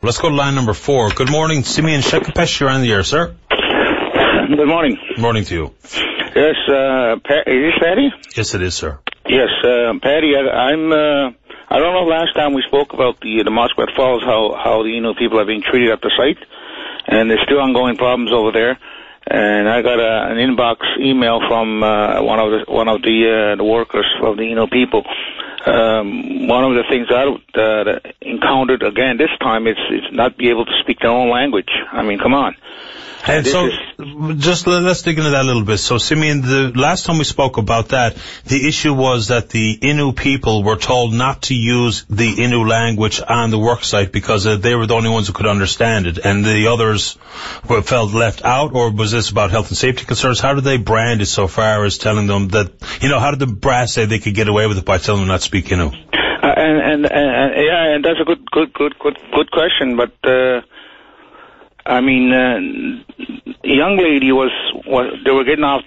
Let's go to line number 4. Good morning, Simeon Tshakapesh. You're on the air, sir. Good morning. Morning to you. Yes, is this Patty? Yes, it is, sir. Yes, Patty, I don't know last time we spoke about the Muskrat Falls, how the people are being treated at the site, and there's still ongoing problems over there. And I got an inbox email from one of the workers of the people. One of the things I encountered again this time is not be able to speak their own language. I mean, come on. And so, just let's dig into that a little bit. So, Simeon, the last time we spoke about that, the issue was that the Innu people were told not to use the Innu language on the work site because they were the only ones who could understand it, and the others felt left out. Or was this about health and safety concerns? How did they brand it so far as telling them that, how did the brass say they could get away with it by telling them not to speak Innu? And that's a good question, but. I mean, young lady they were getting off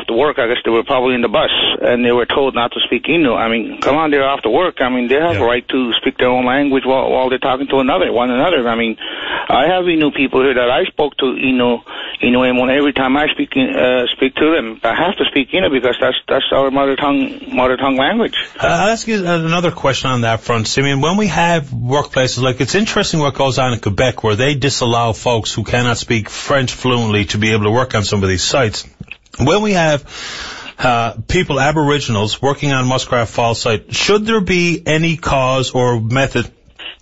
the work. I guess they were probably in the bus, and they were told not to speak Innu. I mean, come on, they're off the work. I mean, they have a right to speak their own language while they're talking to one another. I mean, I have Innu people here that I spoke to Innu, and every time I speak to them, I have to speak Innu because that's our mother tongue language. I'll ask you another question on that front, Simeon. When we have workplaces like, it's interesting what goes on in Quebec where they disallow folks who cannot speak French fluently to be able to work on some of these sites. When we have people, Aboriginals, working on Muskrat Falls site, should there be any cause or method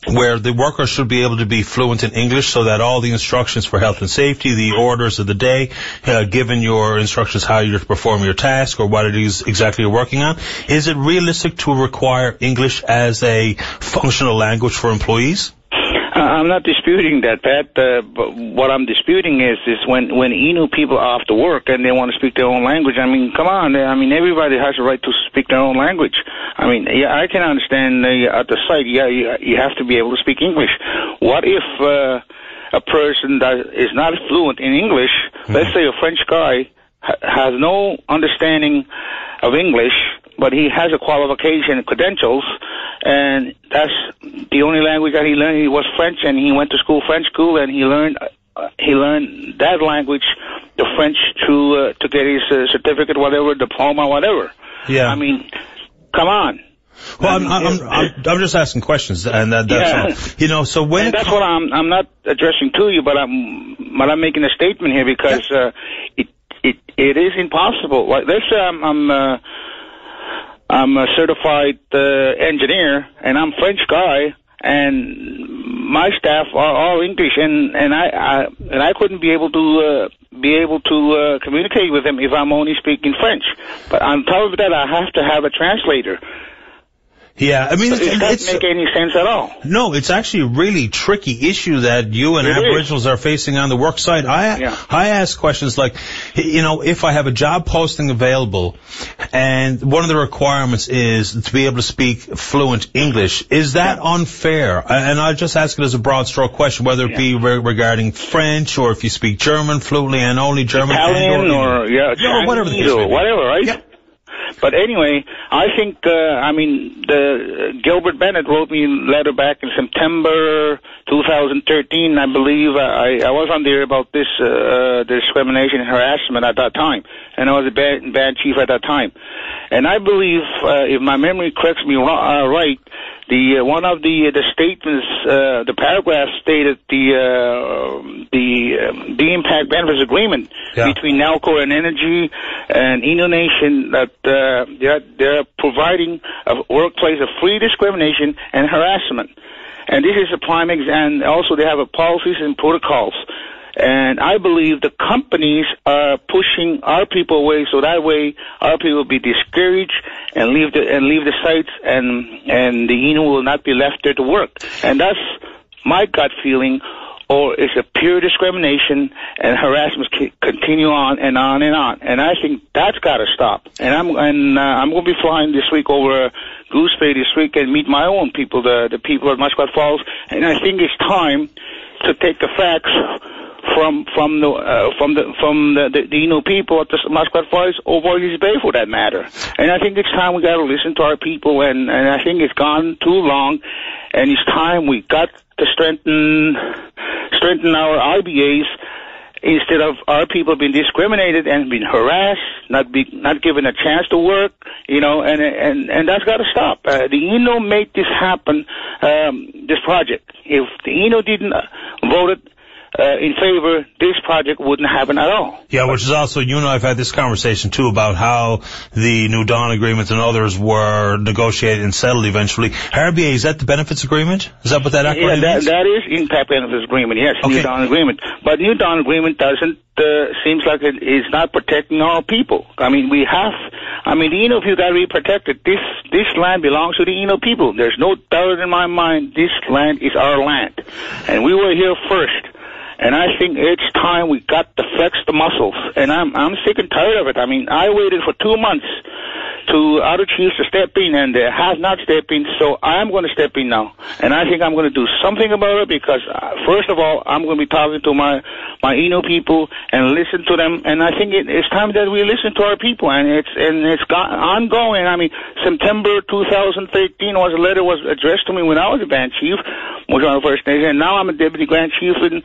where the workers should be able to be fluent in English so that all the instructions for health and safety, the orders of the day, given your instructions how you're to perform your task or what it is exactly you're working on, is it realistic to require English as a functional language for employees? I'm not disputing that, Pat, but what I'm disputing is when Innu people are off to work and they want to speak their own language, I mean, come on, I mean, everybody has a right to speak their own language. I mean, yeah, I can understand at the site, you have to be able to speak English. What if a person that is not fluent in English, let's say a French guy, has no understanding of English, but he has a qualification and credentials, and that's the only language that he learned. He was French, and he went to French school, and he learned that language, the French, to get his certificate, whatever, diploma, whatever. Yeah. I mean, come on. Well, I'm just asking questions, and that's all. So when and that's what I'm not addressing to you, but I'm making a statement here because it is impossible. Like, let's say I'm a certified engineer, and I'm a French guy, and my staff are all English, and I couldn't be able to communicate with them if I'm only speaking French. But on top of that, I have to have a translator. Yeah, I mean, it doesn't make any sense at all. No, it's actually a really tricky issue that you and Aboriginals are facing on the work site. I ask questions like, if I have a job posting available and one of the requirements is to be able to speak fluent English, is that unfair? And I'll just ask it as a broad stroke question, whether it be regarding French or if you speak German fluently and only German. Italian or whatever the case may be. Whatever, right? Yeah. But anyway, I think, Gilbert Bennett wrote me a letter back in September 2013, I believe. I was on there about this discrimination and harassment at that time, and I was a bad chief at that time. And I believe, if my memory corrects me right, one of the statements, the paragraph stated the impact benefits agreement between Nalcor and Energy and Innu Nation that they're providing a workplace of free discrimination and harassment. And this is a prime example. And also they have policies and protocols. And I believe the companies are pushing our people away, so that way our people will be discouraged and leave the sites, and the Innu will not be left there to work. And that's my gut feeling. Or it's a pure discrimination and harassment continue on and on and on. And I think that's got to stop. And I'm going to be flying this week over Goose Bay this week and meet my own people, the people at Muskrat Falls. And I think it's time to take the facts from the Innu people at the Muskrat Falls or Voices Bay, for that matter. And I think it's time we got to listen to our people, and I think it's gone too long, and it's time we got to strengthen our IBAs. Instead of our people being discriminated and being harassed, not given a chance to work, and that's got to stop. The Innu made this happen, this project. If the Innu didn't vote it in favor, this project wouldn't happen at all. Yeah, which is also, you and I have had this conversation too about how the New Dawn Agreement and others were negotiated and settled eventually. RBA, is that the benefits agreement? Is that what that acronym means? That is Impact Benefits Agreement, yes, okay. New Dawn Agreement. But New Dawn Agreement seems like it is not protecting our people. I mean, the Innu people got to be protected. This land belongs to the Innu people. There's no doubt in my mind this land is our land. And we were here first. And I think it's time we got to flex the muscles. And I'm sick and tired of it. I mean, I waited for 2 months to other chiefs to step in, and they have not stepped in, so I'm going to step in now. And I think I'm going to do something about it because, first of all, I'm going to be talking to my Innu people and listen to them. And I think it's time that we listen to our people, and it's ongoing. I mean, September 2013 a letter was addressed to me when I was a band chief, which was on the First Nation, and now I'm a deputy grand chief in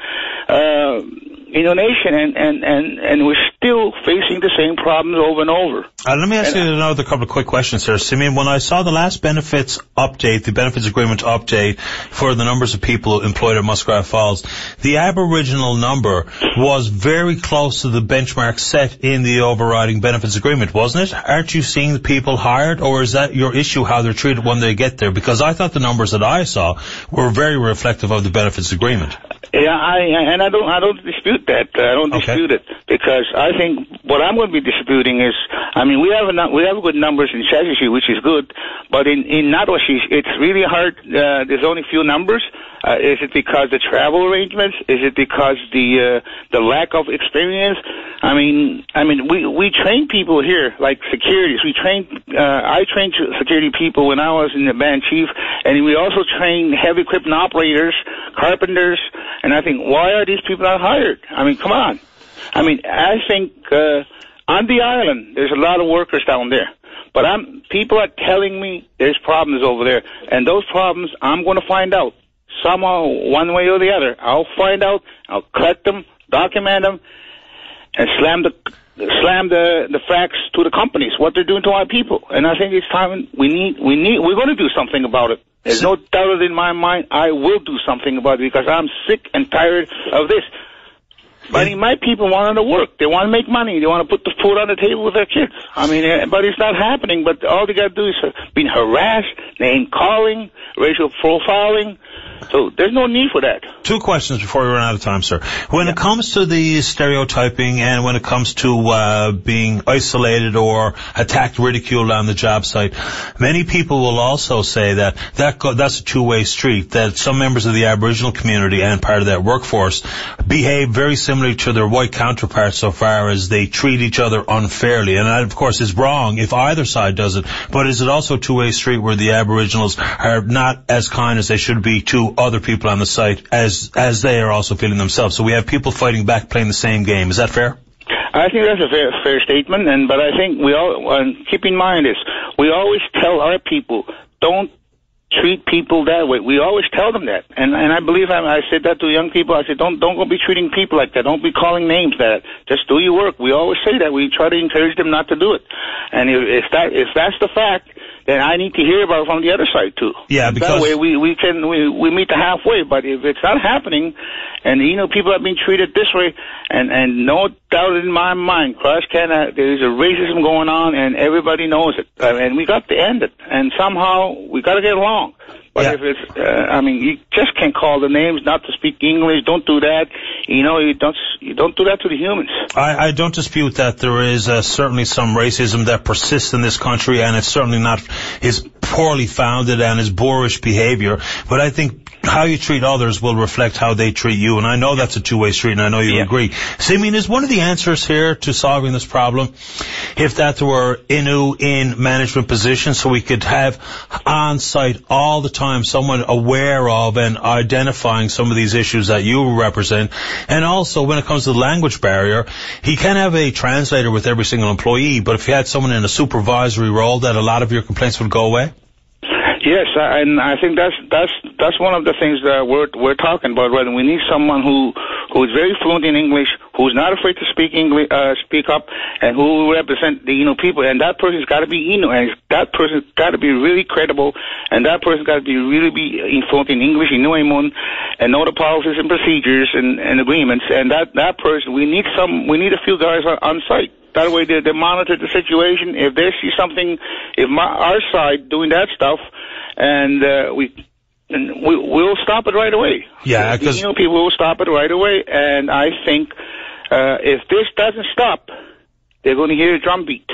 Innu Nation, and we're still facing the same problems over and over. Let me ask you another couple of quick questions here, Simeon. When I saw the last benefits update, the benefits agreement update for the numbers of people employed at Muskrat Falls, the Aboriginal number was very close to the benchmark set in the overriding benefits agreement, wasn't it? Aren't you seeing the people hired, or is that your issue, how they're treated when they get there? Because I thought the numbers that I saw were very reflective of the benefits agreement. Yeah, I don't dispute that. I don't dispute it, because I think what I'm going to be disputing is, I mean, we have good numbers in Shashashi, which is good, but in Natwashi, it's really hard. There's only few numbers. Is it because the travel arrangements? Is it because the lack of experience? I mean, we train people here, like securities. I trained security people when I was in the band chief, and we also train heavy equipment operators, carpenters, and I think, why are these people not hired? I mean, come on. I mean, I think on the island, there's a lot of workers down there. But people are telling me there's problems over there, and those problems I'm going to find out. Somehow, one way or the other. I'll find out, I'll collect them, document them, and slam the facts to the companies, what they're doing to our people. And I think it's time we're going to do something about it. There's no doubt in my mind I will do something about it, because I'm sick and tired of this. But my people want to work. They want to make money. They want to put the food on the table with their kids. I mean, but it's not happening. But all they got to do is being harassed, name calling, racial profiling. So there's no need for that. Two questions before we run out of time, sir. When it comes to the stereotyping and when it comes to being isolated or attacked, ridiculed on the job site, many people will also say that's a two-way street, that some members of the Aboriginal community and part of that workforce behave very similarly to their white counterparts so far as they treat each other unfairly. And that, of course, is wrong if either side does it. But is it also a two-way street where the Aboriginals are not as kind as they should be to other people on the site as they are also feeling themselves? So we have people fighting back, playing the same game. Is that fair? I think that's a fair statement, but I think keep in mind this, we always tell our people, don't treat people that way. We always tell them that. And I believe I said that to young people. I said, don't go be treating people like that. Don't be calling names that. Just do your work. We always say that. We try to encourage them not to do it. And if that's the fact, then I need to hear about it from the other side too. Yeah, because that way we meet the halfway. But if it's not happening, and people are being treated this way, and no doubt in my mind, cross Canada, there is a racism going on, and everybody knows it, and we got to end it. And somehow we got to get along. But if it's, you just can't call the names, not to speak English. Don't do that. You don't do that to the humans. I don't dispute that there is certainly some racism that persists in this country, and it's certainly not is poorly founded and is boorish behavior, but I think how you treat others will reflect how they treat you, and I know that's a two-way street, and I know you agree. Simeon, is one of the answers here to solving this problem if that were Innu in management positions, so we could have on-site all the time someone aware of and identifying some of these issues that you represent, and also when it comes to the language barrier, he can have a translator with every single employee, but if you had someone in a supervisory role, that a lot of your complaints would go away? Yes, and I think that's one of the things that we're talking about. Right? We need someone who is very fluent in English, who's not afraid to speak up, and who will represent the Innu people. And that person's got to be Innu, and that person's got to be really credible, and that person's got to be fluent in English, Innu and know the policies and procedures and agreements. And that person, we need a few guys on site. That way they monitor the situation. If they see something, our side doing that stuff, and we'll stop it right away. Yeah, because people will stop it right away. And I think if this doesn't stop, they're going to hear a drumbeat.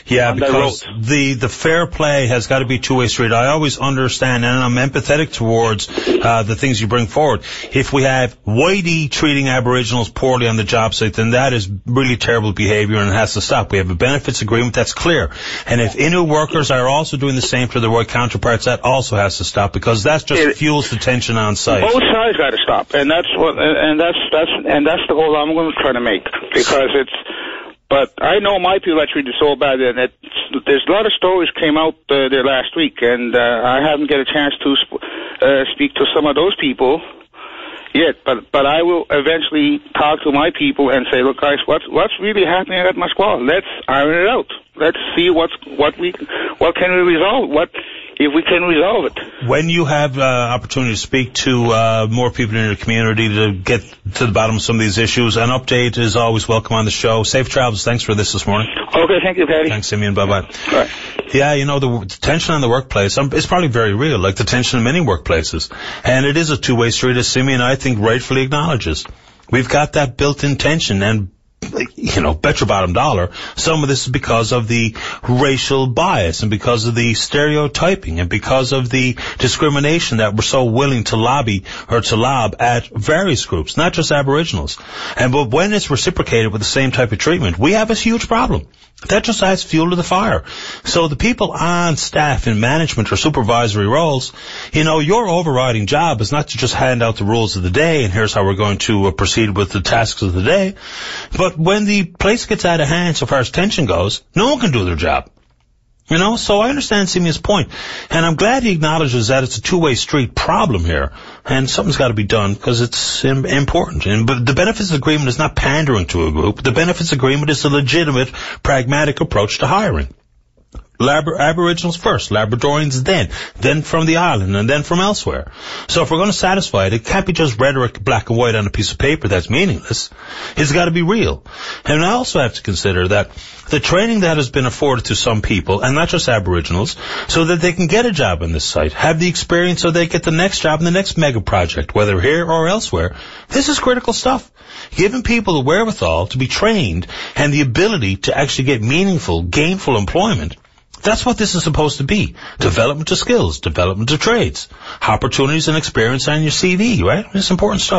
Yeah, because the fair play has got to be two-way street. I always understand, and I'm empathetic towards the things you bring forward. If we have Whitey treating Aboriginals poorly on the job site, then that is really terrible behavior and it has to stop. We have a benefits agreement, that's clear. And if Innu workers are also doing the same to their white counterparts, that also has to stop, because that's just fuels the tension on site. Both sides got to stop, and that's the goal I'm going to try to make, because it's. But I know my people are treated so bad, and there's a lot of stories came out there last week, and I haven't get a chance to speak to some of those people yet. But I will eventually talk to my people and say, look, guys, what's really happening at Muskrat? Let's iron it out. Let's see what can we resolve. If we can resolve it. When you have opportunity to speak to more people in your community to get to the bottom of some of these issues, an update is always welcome on the show. Safe travels. Thanks for this morning. Okay, thank you, Patty. Thanks, Simeon. Bye-bye. All right. Yeah, the tension on the workplace is probably very real, like the tension in many workplaces. And it is a two-way street, as Simeon, I think, rightfully acknowledges. We've got that built-in tension, and bet your bottom dollar, some of this is because of the racial bias and because of the stereotyping and because of the discrimination that we're so willing to lobby or to lob at various groups, not just Aboriginals. But when it's reciprocated with the same type of treatment, we have a huge problem. That just adds fuel to the fire. So the people on staff in management or supervisory roles, your overriding job is not to just hand out the rules of the day and here's how we're going to proceed with the tasks of the day. But when the place gets out of hand so far as tension goes, no one can do their job. So I understand Simeon's point, and I'm glad he acknowledges that it's a two-way street problem here, and something's got to be done because it's important. But the benefits agreement is not pandering to a group. The benefits agreement is a legitimate, pragmatic approach to hiring. Aboriginals first, Labradorians then from the island, and then from elsewhere. So if we're going to satisfy it, it can't be just rhetoric, black and white on a piece of paper that's meaningless. It's got to be real. And I also have to consider that the training that has been afforded to some people, and not just Aboriginals, so that they can get a job on this site, have the experience so they get the next job in the next mega project, whether here or elsewhere. This is critical stuff. Giving people the wherewithal to be trained and the ability to actually get meaningful, gainful employment. That's what this is supposed to be. Development of skills, development of trades, opportunities and experience on your CV, right? It's important stuff.